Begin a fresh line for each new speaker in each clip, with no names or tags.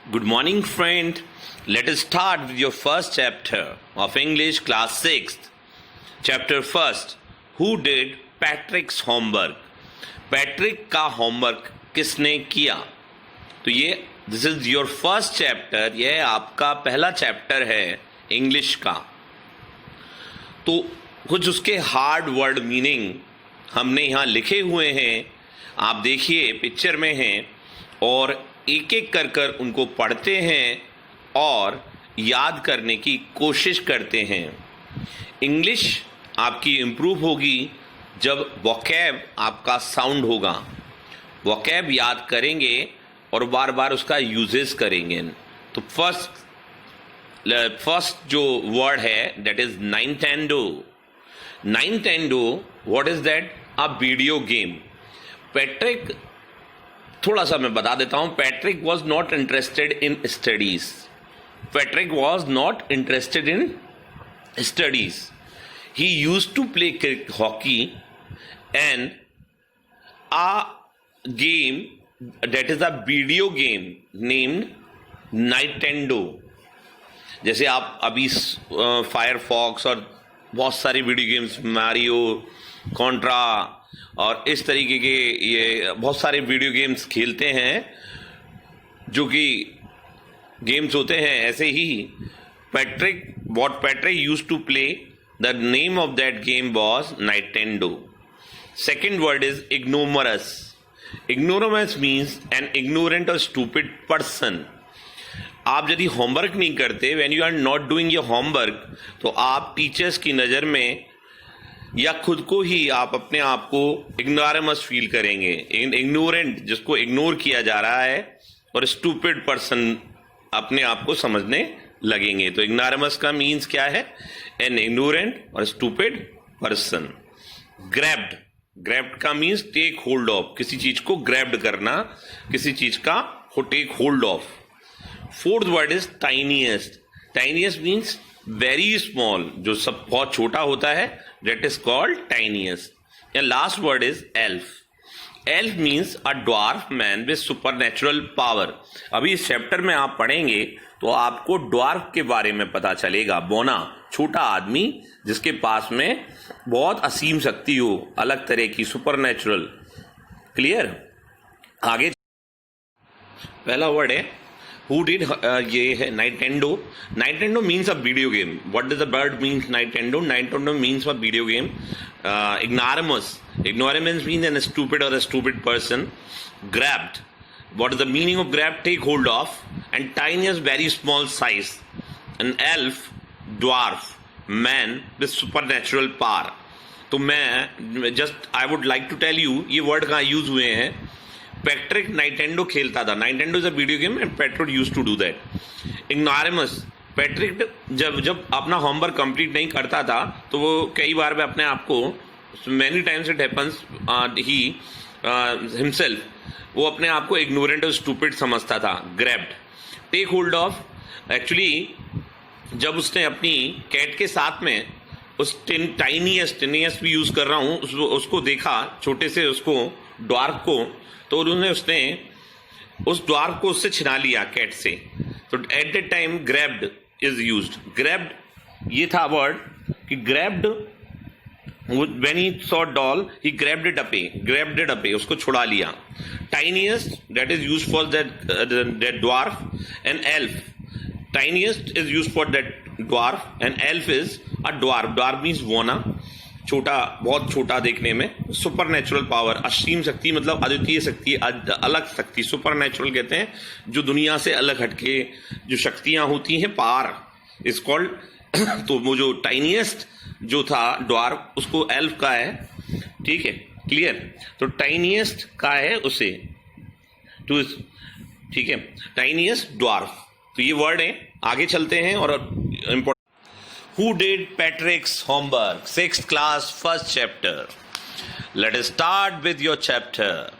Good morning, friend. Let us start with your first chapter of English, class 6th. Chapter first. Who did Patrick's homework? Patrick का homework किसने किया? तो ये this is your first chapter, यह आपका पहला chapter है English का। तो कुछ उसके हार्ड वर्ड मीनिंग हमने यहाँ लिखे हुए हैं, आप देखिए पिक्चर में हैं, और एक एक कर कर उनको पढ़ते हैं और याद करने की कोशिश करते हैं। इंग्लिश आपकी इम्प्रूव होगी जब वोकैब आपका साउंड होगा। वोकैब याद करेंगे और बार बार उसका यूजेस करेंगे। तो फर्स्ट जो वर्ड है that is Nintendo. Nintendo, what is that? A video game. Patrick, थोड़ा सा मैं बता देता हूं, Patrick was not interested in studies. Patrick was not interested in studies. He used to play hockey and a game that is a video game named Nintendo। जैसे आप अभी Firefox और बहुत सारी वीडियो गेम्स, मारियो, कॉन्ट्रा और इस तरीके के ये बहुत सारे वीडियो गेम्स खेलते हैं जो कि गेम्स होते हैं। ऐसे ही what Patrick used to play, the name of that game was Nintendo। Second word is ignoramus। Ignoramus means an ignorant or stupid person। आप यदि होमवर्क नहीं करते, when you are not doing your homework, तो आप teachers की नज़र में या खुद को ही आप अपने आप को ignoramus फील करेंगे। इग्नोरेंट, जिसको इग्नोर किया जा रहा है, और स्टूपिड पर्सन अपने आप को समझने लगेंगे। तो ignoramus का मीन्स क्या है? एन इग्नोरेंट और स्टूपिड पर्सन। ग्रैब्ड, ग्रैब्ड का मीन्स टेक होल्ड ऑफ, किसी चीज को ग्रैब्ड करना, किसी चीज का take hold of. Fourth word is tiniest. Tiniest means very small, जो सब बहुत छोटा होता है, that is called tiniest. And last word is elf. Elf means a dwarf man with supernatural power. अभी इस चैप्टर में आप पढ़ेंगे तो आपको ड्वार्फ के बारे में पता चलेगा। बोना, छोटा आदमी जिसके पास में बहुत असीम शक्ति हो, अलग तरह की, सुपरनैचुरल। क्लियर? आगे पहला वर्ड है हु डिड, ये है Nintendo. Nintendo means a video game. What does the word means Nintendo? Nintendo means a video game. Ignoramus, ignoramus means an stupid or a stupid person. Grabbed, what is the meaning of grab? Take hold of. And tiny is very small size. An elf, dwarf, man with supernatural power। तो मैं just I would like to tell you, ये word कहाँ use हुए हैं। Patrick Nintendo खेलता था। Nintendo is a video game and Patrick use to do that. Ignoramus, Patrick जब अपना होमवर्क कंप्लीट नहीं करता था तो वो कई बार में अपने आप को, many times it happens, he himself, वो अपने आप को इग्नोरेंट और स्टूपिड समझता था। Grabbed, take hold of. Actually जब उसने अपनी कैट के साथ में उस टाइनीएस्ट भी यूज कर रहा हूं, उसको देखा, छोटे से उसको ड्वार्फ को, तो उसने उस ड्वार्फ को उससे छिना लिया कैट से। तो at that time grabbed is used. Grabbed, ये था वर्ड कि grabbed, when he saw doll he grabbed it away, उसको छुड़ा लिया। tiniest, that is used for that dwarf। and elf, tiniest is used for that dwarf and elf is a dwarf। dwarf means वोना, छोटा, बहुत छोटा देखने में। Super natural power, असीम शक्ति, मतलब अद्वितीय शक्ति, अलग शक्ति। सुपर नेचुरल कहते हैं जो दुनिया से अलग हटके जो शक्तियां होती हैं, पावर इज कॉल्ड। तो वो जो टाइनीएस्ट जो था ड्वार्फ, उसको एल्फ का है। ठीक है, क्लियर? तो टाइनीएस्ट का है उसे टू, ठीक है, टाइनीएस्ट ड्वार्फ। तो ये वर्ड है। आगे चलते हैं और important. Who did पैट्रिक्स homework? 6th class, first chapter. Let us start with your chapter.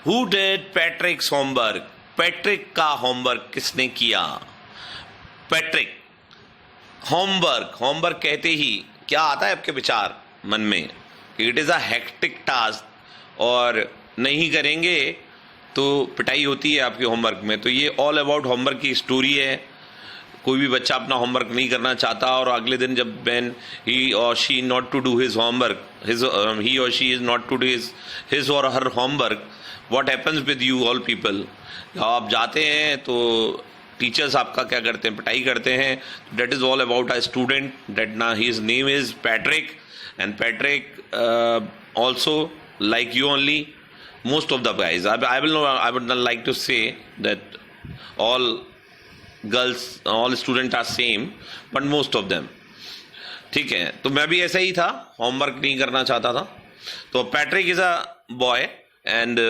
Who did पैट्रिक्स homework? Patrick का होमवर्क किसने किया? पैट्रिक, होमवर्क, होमवर्क कहते ही क्या आता है आपके विचार मन में? It is a hectic task, और नहीं करेंगे तो पिटाई होती है आपके होमवर्क में। तो ये ऑल अबाउट होमवर्क की स्टोरी है। कोई भी बच्चा अपना होमवर्क नहीं करना चाहता और अगले दिन जब when he or she not to do his homework, he or she is not to do his or her homework, what happens with you all people? आप जाते हैं तो टीचर्स आपका क्या करते हैं? पिटाई करते हैं। That is all about a student that ना his name is Patrick, and Patrick also like you only, most of the guys, I would not like to say that all girls, all students are same, but most of them, ठीक है। तो मैं भी ऐसा ही था, homework नहीं करना चाहता था। तो Patrick is a boy and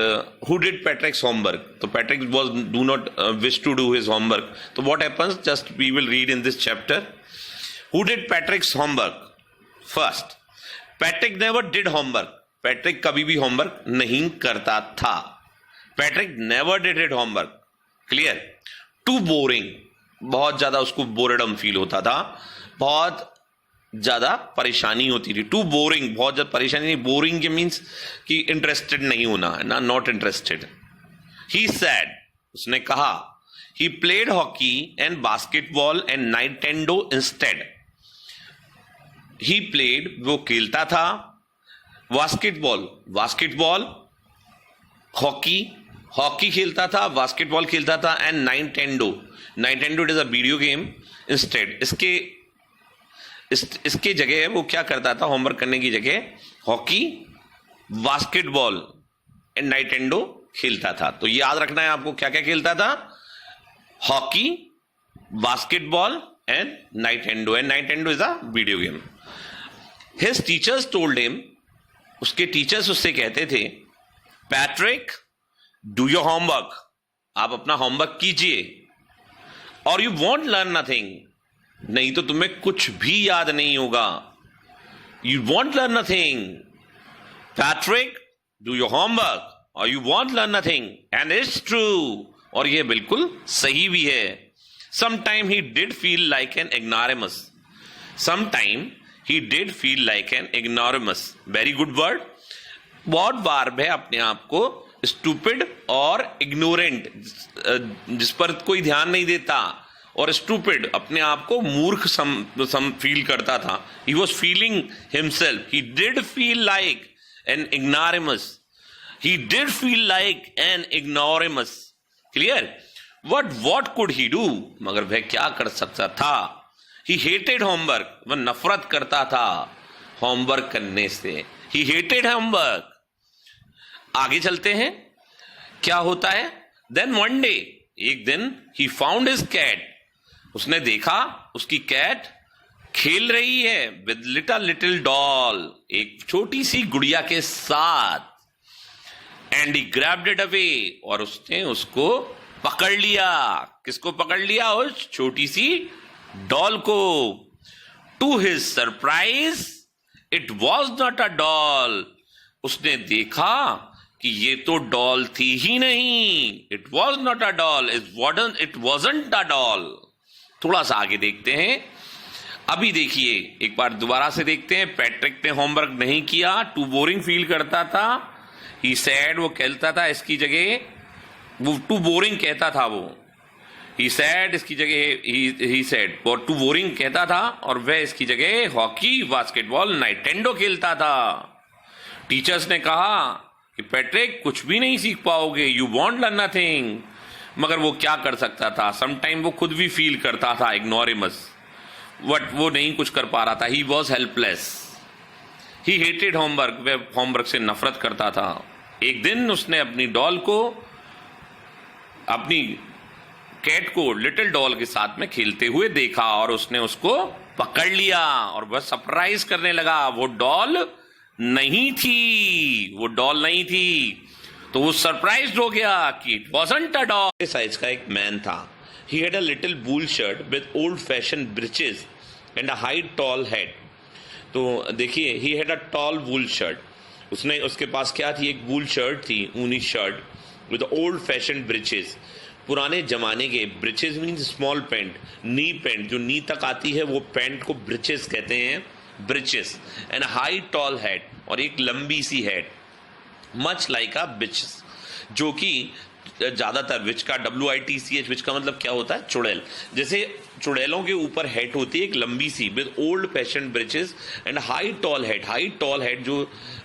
who did Patrick's homework? तो Patrick do not wish to do his homework. तो what happens? Just we will read in this chapter. Who did Patrick's homework? First, Patrick never did homework. Patrick कभी भी homework नहीं करता था। Patrick never did it homework. Clear? Too boring, बहुत ज्यादा उसको बोरेडम feel होता था, बहुत ज्यादा परेशानी होती थी। टू बोरिंग, बहुत ज्यादा परेशानी नहीं, बोरिंग के मीन्स कि इंटरेस्टेड नहीं होना है ना, नॉट इंटरेस्टेड। ही सेड, उसने कहा, he played hockey and basketball and Nintendo instead. He played, वो खेलता था, बास्केटबॉल, हॉकी खेलता था, बास्केटबॉल खेलता था, and Nintendo it is a video game instead. इसके जगह वो क्या करता था? होमवर्क करने की जगह हॉकी, बास्केटबॉल एंड नाइटेंडो खेलता था। तो याद रखना है आपको, क्या क्या खेलता था? Hockey, basketball and Nintendo is a video game. His teachers told him, उसके टीचर्स उससे कहते थे, पैट्रिक डू योर होमवर्क, आप अपना होमवर्क कीजिए, और यू वॉन्ट लर्न नथिंग, नहीं तो तुम्हें कुछ भी याद नहीं होगा। You won't learn nothing, Patrick do your homework or you won't learn nothing, and it's true, और यह बिल्कुल सही भी है। Sometime he did feel like an ignoramus, sometime he did feel like an ignoramus, very good word। बहुत बार वह अपने आप को stupid और ignorant, जिस पर कोई ध्यान नहीं देता, और stupid, अपने आप को मूर्ख सम फील करता था। he was feeling himself, he did feel like an ignoramus, he did feel like an ignoramus। clear? what could he do? मगर वह क्या कर सकता था? He hated homework, वह नफरत करता था होमवर्क करने से। He hated homework। आगे चलते हैं, क्या होता है? Then one day, एक दिन, he found his cat, उसने देखा उसकी कैट खेल रही है with little doll, एक छोटी सी गुड़िया के साथ, and he grabbed it away, और उसने उसको पकड़ लिया। किसको पकड़ लिया? उस छोटी सी डॉल को। To his surprise it was not a doll, उसने देखा कि ये तो डॉल थी ही नहीं। It was not a doll, it wasn't a doll. थोड़ा सा आगे देखते हैं, अभी देखिए, एक बार दोबारा से देखते हैं। पैट्रिक ने होमवर्क नहीं किया, टू बोरिंग फील करता था। ही सैड, वो कहता था, इसकी जगह वो टू बोरिंग कहता था, वो ही सैड, इसकी जगह ही सैड, और टू बोरिंग कहता था, और वह इसकी जगह हॉकी, बास्केटबॉल, नाइटेंडो खेलता था। टीचर्स ने कहा कि पैट्रिक कुछ भी नहीं सीख पाओगे, यू वॉन्ट लर्न नथिंग। मगर वो क्या कर सकता था? समटाइम वो खुद भी फील करता था इग्नोरेमस, बट वो नहीं कुछ कर पा रहा था। He was helpless, he hated homework, वह होमवर्क से नफरत करता था। एक दिन उसने अपनी डॉल को, अपनी कैट को लिटिल डॉल के साथ में खेलते हुए देखा, और उसने उसको पकड़ लिया, और वह सरप्राइज करने लगा। वो डॉल नहीं थी, तो वो सरप्राइज हो गया कि it wasn't a doll. Size का एक मैन था। He had a little wool shirt with old fashion breeches and a high tall head. तो देखिए, he had a tall wool shirt, उसके पास क्या थी? एक वूल शर्ट थी, ऊनी shirt with old fashion breeches, पुराने जमाने के। Breeches means small pant, knee pant, जो नी तक आती है वो पैंट को ब्रिचेस कहते हैं, breeches. And high tall head, और एक लंबी सी head, much like a witch, जो कि ज्यादातर, विच का WITCH, विच का मतलब क्या होता है, चुड़ैल। जैसे चुड़ैलों के ऊपर हेड होती है एक लंबी सी, with old fashion breeches and high tall head जो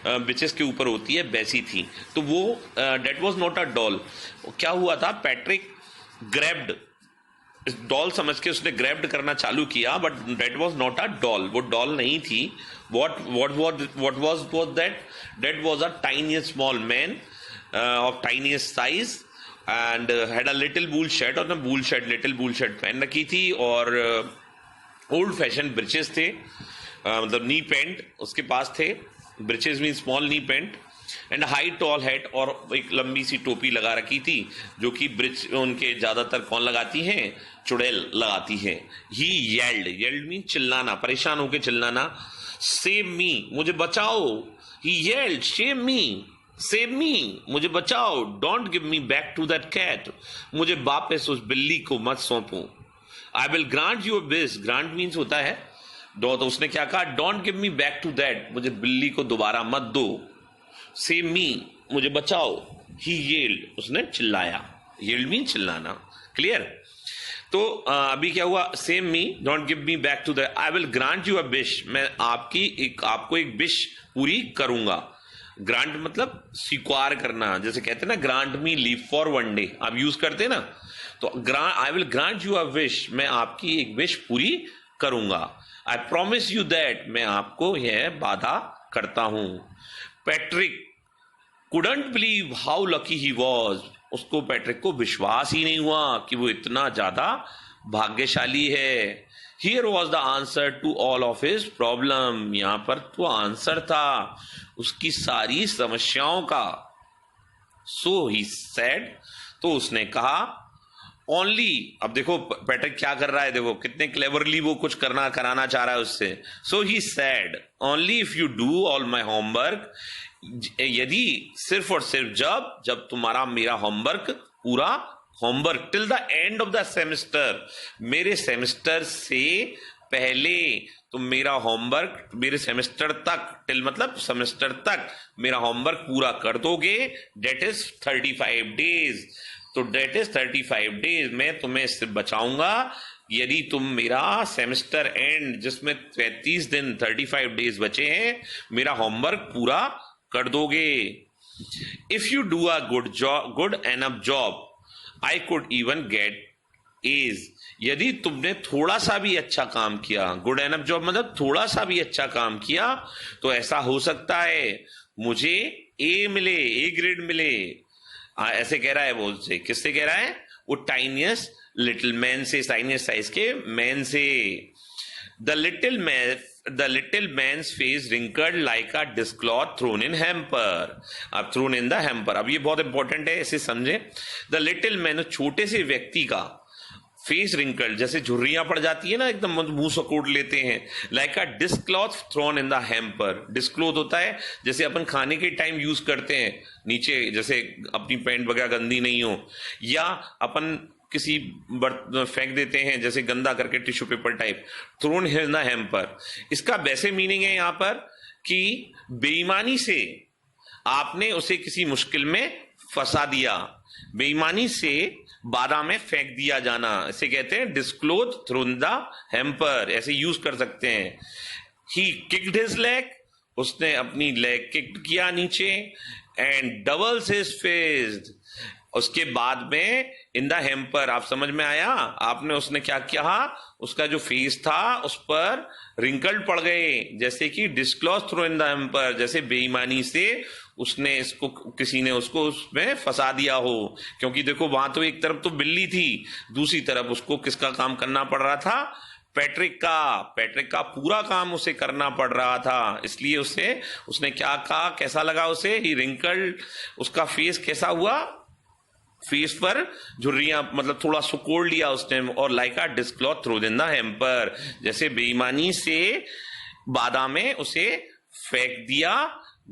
ब्रिचेस के ऊपर होती है वैसी थी। तो वो that was not a doll. क्या हुआ था, पैट्रिक ग्रैब्ड, इस डॉल समझ के उसने ग्रैब्ड करना चालू किया, but that was not a doll, वो डॉल नहीं थी। what was that was a tiny small man of tiniest size and had a little wool shirt, और little wool shirt पहन रखी थी, और ओल्ड फैशन ब्रिचेस थे, मतलब नी पैंट उसके पास थे, breeches mean small knee pant, and high tall hat, और एक लंबी सी टोपी लगा रखी थी, जो कि ब्रिज उनके ज्यादातर कौन लगाती हैं, चुड़ैल लगाती है। ही येल्ड मीन चिल्लाना, परेशान होकर चिल्लाना, सेव मी, मुझे बचाओ। ही येल्ड सेव मी, मुझे बचाओ। Don't give me back to that cat, मुझे वापस उस बिल्ली को मत सौंपो। I will grant you a wish, grant means होता है दो, तो उसने क्या कहा, don't give me back to that, मुझे बिल्ली को दोबारा मत दो। सेव मी, मुझे बचाओ। ही येल्ड, उसने चिल्लाया, येल्ड मीन चिल्लाना, क्लियर। तो अभी क्या हुआ, save me, don't give me back to the, I will grant you a wish, मैं आपको एक विश पूरी करूंगा। ग्रांट मतलब स्वीकार करना, जैसे कहते हैं ना, grant me leave for one day, आप यूज करते हैं ना, तो आई will grant you a wish, मैं आपकी एक विश पूरी करूंगा। आई प्रॉमिस यू दैट, मैं आपको यह वादा करता हूं। Patrick couldn't believe how lucky he was, उसको, पैट्रिक को विश्वास ही नहीं हुआ कि वो इतना ज्यादा भाग्यशाली है। Here was the answer to all of his problem, यहां पर तो आंसर था उसकी सारी समस्याओं का। सो ही सेड, तो उसने कहा, ओनली, अब देखो पैट्रिक क्या कर रहा है, देखो कितने क्लेवरली वो कुछ कराना चाह रहा है उससे। So he said, only if you do all my homework, यदि, सिर्फ और सिर्फ जब तुम्हारा मेरा होमवर्क पूरा, homework till the end of the semester, मेरे सेमेस्टर से पहले तुम मेरा होमवर्क, मेरे सेमेस्टर तक, टिल मतलब सेमेस्टर तक मेरा होमवर्क पूरा कर दोगे, डेट इज 35 डेज, तो डेट इज 35 डेज, मैं तुम्हें इससे बचाऊंगा यदि तुम मेरा सेमेस्टर एंड, जिसमें 33 दिन 35 डेज बचे हैं, मेरा होमवर्क पूरा कर दोगे। If you do a good enough job, I could even get A's, यदि तुमने थोड़ा सा भी अच्छा काम किया, गुड एनफ जॉब मतलब थोड़ा सा भी अच्छा काम किया, तो ऐसा हो सकता है मुझे ए मिले, ए ग्रेड मिले। ऐसे कह रहा है वो, उससे किससे कह रहा है, वो टाइनियस्ट लिटिल मैन से, टाइनियस्ट साइज के मैन से। The little man's face wrinkled like a dishcloth thrown in hamper, अब थ्रोन इन द हैम्पर, अब ये बहुत इंपॉर्टेंट है, इसे समझे। द लिटिल मैन, छोटे से व्यक्ति का फेस रिंकल्ड, जैसे झुर्रियां पड़ जाती है ना, एकदम मुंह सकोट लेते हैं, like a dishcloth thrown in the hamper. Dishcloth होता है जैसे अपन खाने के टाइम यूज करते हैं नीचे, जैसे अपनी पैंट वगैरह गंदी नहीं हो, या अपन किसी फेंक देते हैं जैसे गंदा करके tissue paper type, thrown in the hamper. इसका वैसे मीनिंग है यहां पर कि बेईमानी से आपने उसे किसी मुश्किल में फंसा दिया, बेईमानी से बाधा में फेंक दिया जाना, इसे कहते हैं डिस्क्लोज थ्रू द हैम्पर, ऐसे यूज कर सकते हैं। ही किक्ड हिज लेग, उसने अपनी लेग किक्ड किया नीचे, एंड डबल्स हिज फेस, उसके बाद में इन द हैम्पर, आप समझ में आया, आपने, उसने क्या किया, उसका जो फेस था उस पर रिंकल्ड पड़ गए, जैसे कि disclose through in the hamper, जैसे बेईमानी से उसने इसको, किसी ने उसको उसमें फंसा दिया हो। क्योंकि देखो वहां तो एक तरफ तो बिल्ली थी, दूसरी तरफ उसको किसका काम करना पड़ रहा था, पैट्रिक का पूरा काम उसे करना पड़ रहा था। इसलिए उसने क्या कहा, कैसा लगा उसे, ही रिंकल्ड, उसका फेस कैसा हुआ, फेस पर झुर्रियां, मतलब थोड़ा सुकोड़ लिया उसने, और like a dishcloth through in the hamper, जैसे बेईमानी से बाधा में उसे फेंक दिया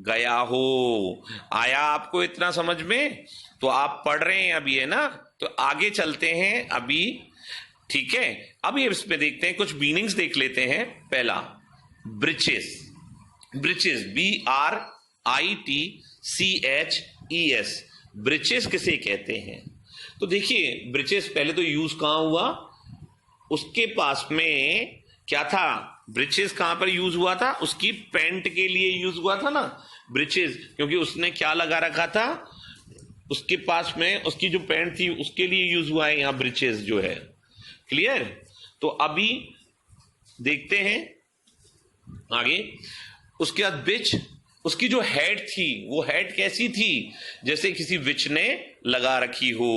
गया हो। आया आपको इतना समझ में? तो आप पढ़ रहे हैं अभी, है ना, तो आगे चलते हैं अभी, ठीक है। अभी इसमें देखते हैं, कुछ मीनिंग्स देख लेते हैं। पहला, ब्रिचेस, BRITCHES, ब्रिचेस किसे कहते हैं? तो देखिए ब्रिचेस पहले तो यूज कहां हुआ, उसके पास में क्या था, ब्रिचेस कहां पर यूज हुआ था, उसकी पैंट के लिए यूज हुआ था ना ब्रिचेस, क्योंकि उसने क्या लगा रखा था, उसके पास में उसकी जो पैंट थी उसके लिए यूज हुआ है यहां ब्रिचेस जो है। क्लियर? तो अभी देखते हैं आगे। उसके बाद बिच, उसकी जो हेड थी वो हेड कैसी थी, जैसे किसी विच ने लगा रखी हो।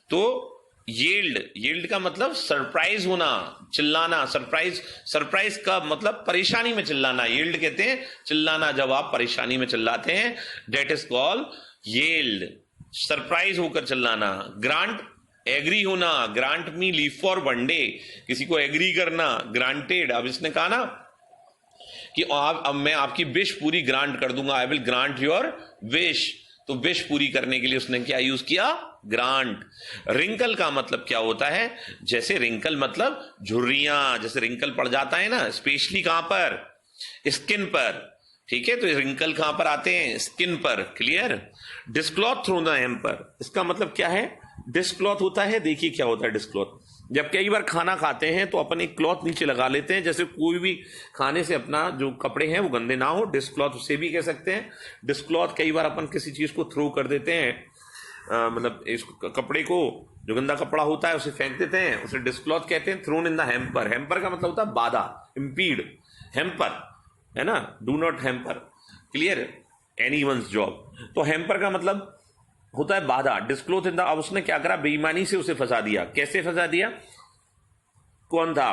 तो येल्ड, येल्ड का मतलब सरप्राइज होना, चिल्लाना, सरप्राइज, सरप्राइज का मतलब परेशानी में चिल्लाना, येल्ड कहते हैं चिल्लाना, जब आप परेशानी में चिल्लाते हैं that is called yelled, surprise होकर चिल्लाना। ग्रांट, एग्री होना, grant me leave for one day, किसी को एग्री करना, ग्रांटेड। अब इसने कहा ना कि अब मैं आपकी विश पूरी ग्रांट कर दूंगा, आई विल ग्रांट योर विश, तो विश पूरी करने के लिए उसने क्या यूज किया, ग्रांट। रिंकल का मतलब क्या होता है, जैसे रिंकल मतलब झुर्रियां, जैसे रिंकल पड़ जाता है ना, स्पेशली कहां पर, स्किन पर, ठीक है, तो रिंकल कहां पर आते हैं, स्किन पर। क्लियर? डिस्क्लॉथ थ्रू द हेम्पर, इसका मतलब क्या है, डिस्क्लॉथ होता है, देखिए क्या होता है डिस्क्लॉथ, जब कई बार खाना खाते हैं तो अपन एक क्लॉथ नीचे लगा लेते हैं, जैसे कोई भी खाने से अपना जो कपड़े हैं वो गंदे ना हो, डिस्क्लॉथ उसे भी कह सकते हैं। डिस्क्लॉथ कई बार अपन किसी चीज को थ्रो कर देते हैं, मतलब इस कपड़े को, जो गंदा कपड़ा होता है उसे फेंक देते हैं, उसे डिस्क्लॉथ कहते हैं। Thrown in the hamper, hamper का मतलब होता है बाधा, इम्पीड, हेम्पर है ना, do not hamper. Clear? Anyone's job, तो हेम्पर का मतलब होता है बाधा, डिस्क्लोथ इन द। अब उसने क्या करा, बेईमानी से उसे फंसा दिया। कैसे फंसा दिया? कौन था,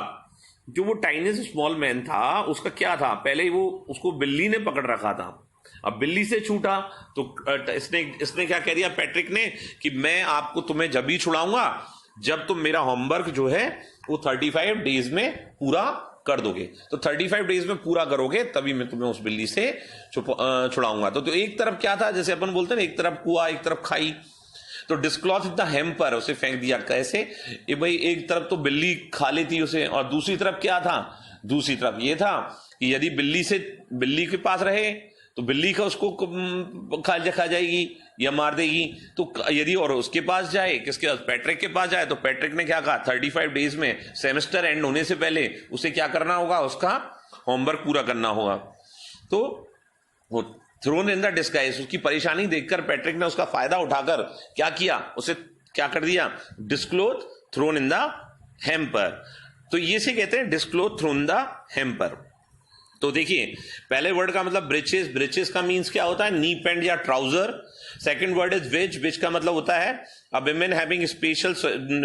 जो वो टाइनी से स्मॉल मैन था, उसका क्या था, पहले वो उसको बिल्ली ने पकड़ रखा था, अब बिल्ली से छूटा तो इसने क्या कह दिया पैट्रिक ने कि मैं आपको, तुम्हें जब ही छुड़ाऊंगा जब तुम मेरा होमवर्क जो है वो 35 डेज में पूरा कर दोगे, तो 35 डेज में पूरा करोगे तभी मैं तुम्हें उस बिल्ली से छुड़ाऊंगा। तो एक तरफ क्या था, जैसे अपन बोलते हैं ना, एक तरफ कुआं एक तरफ खाई, तो डिस्क्लॉथ इतना हेम्पर, उसे फेंक दिया। कैसे? ये भाई एक तरफ तो बिल्ली खा लेती उसे, और दूसरी तरफ क्या था, दूसरी तरफ ये था कि यदि बिल्ली के पास रहे तो बिल्ली का उसको खा जाएगी या मार देगी, तो यदि और उसके पास जाए, किसके पास, पैट्रिक के पास जाए, तो पैट्रिक ने क्या कहा, 35 डेज में, सेमेस्टर एंड होने से पहले उसे क्या करना होगा, उसका होमवर्क पूरा करना होगा। तो वो थ्रोन इन द डिस्गाइज, उसकी परेशानी देखकर पैट्रिक ने उसका फायदा उठाकर क्या किया, उसे क्या कर दिया, डिस्क्लोथ थ्रोन इन द हेम्पर। तो ये से कहते हैं डिस्क्लोथ थ्रोन द हेम्पर। तो देखिए पहले वर्ड का मतलब ब्रिचेस, ब्रिचेस का मीन्स क्या होता है, नी पैंट या trouser. Second word is witch, witch का मतलब होता है a women having special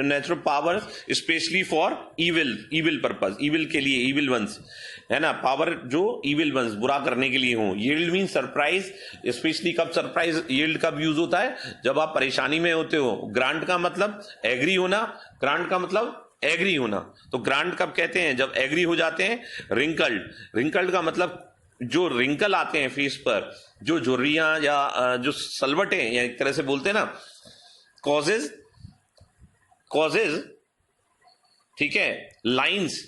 natural power specially for evil, evil purpose, evil के लिए, इविल वंस है ना, पावर जो इविल वंस, बुरा करने के लिए हो। यील्ड मीन सरप्राइज, स्पेशली कब सरप्राइज यील्ड कब यूज होता है, जब आप परेशानी में होते हो। ग्रांट का मतलब एग्री होना, ग्रांट का मतलब एग्री होना, तो ग्रांट कब कहते हैं, जब एग्री हो जाते हैं। रिंकल्ड, रिंकल्ड का मतलब जो रिंकल आते हैं फेस पर, जो झुर्रियां या जो सलवटें, या एक तरह से बोलते हैं ना कॉजेज, कॉजेज, ठीक है, लाइंस,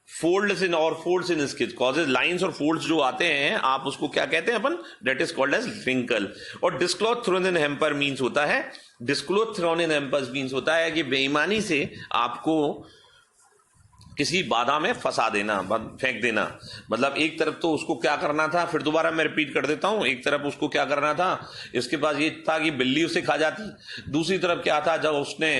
फोल्ड्स इन और folds in sketch, causes lines और फोल्ड्स जो आते हैं, आप उसको क्या कहते हैं अपन, that is called as wrinkle. और dishcloth thrown in hamper means होता है, dishcloth thrown in hamper means होता है कि बेईमानी से आपको किसी बाधा में फंसा देना, फेंक देना। मतलब एक तरफ तो उसको क्या करना था, फिर दोबारा मैं रिपीट कर देता हूं, एक तरफ उसको क्या करना था, इसके पास ये था कि बिल्ली उसे खा जाती। दूसरी तरफ क्या था, जब उसने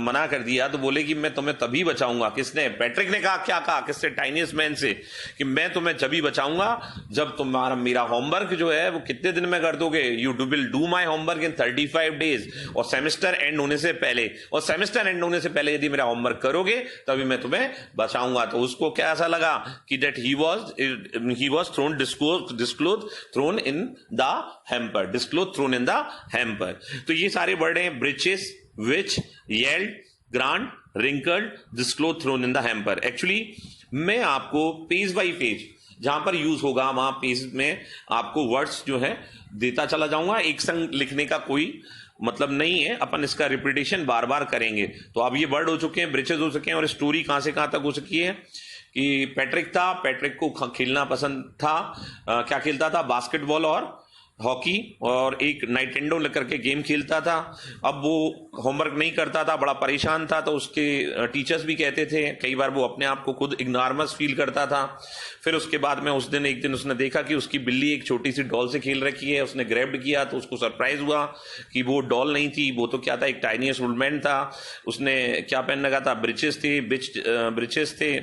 मना कर दिया तो बोले कि मैं तुम्हें तभी बचाऊंगा। किसने, पैट्रिक ने कहा, क्या कहा, किससे, टाइनीस्ट मैन से, कि मैं तुम्हें जभी बचाऊंगा जब तुम्हारा मेरा होमवर्क जो है वो कितने दिन में कर दोगे, you will do my homework in 35 days, और सेमेस्टर एंड होने से पहले, और सेमेस्टर एंड होने से पहले यदि मेरा होमवर्क करोगे तभी मैं तुम्हें बचाऊंगा। तो उसको क्या ऐसा लगा कि that he was thrown, dishcloth thrown in the hamper, dishcloth thrown in the hamper. तो ये सारे वर्ड हैं, breeches, witch, yelled, grant, wrinkled, dishcloth thrown in the hamper. Actually मैं आपको पेज बाई पेज जहां पर यूज होगा वहां पेज में आपको वर्ड्स जो है देता चला जाऊंगा, एक संग लिखने का कोई मतलब नहीं है, अपन इसका रिपीटेशन बार बार करेंगे। तो अब ये वर्ड हो चुके हैं, ब्रिचेस हो चुके हैं, और स्टोरी कहां से कहां तक हो चुकी है कि पैट्रिक था, पैट्रिक को खेलना पसंद था, क्या खेलता था, बास्केटबॉल और हॉकी और एक नाइटेंडो लेकर के गेम खेलता था। अब वो होमवर्क नहीं करता था, बड़ा परेशान था, तो उसके टीचर्स भी कहते थे, कई बार वो अपने आप को खुद इग्नॉर्मस फील करता था। फिर उसके बाद में एक दिन उसने देखा कि उसकी बिल्ली एक छोटी सी डॉल से खेल रखी है। उसने ग्रैब्ड किया तो उसको सरप्राइज हुआ कि वो डॉल नहीं थी, वो तो क्या था, एक टाइनीएस्ट वुडमैन था। उसने क्या पहन रखा था, ब्रिचेस थे।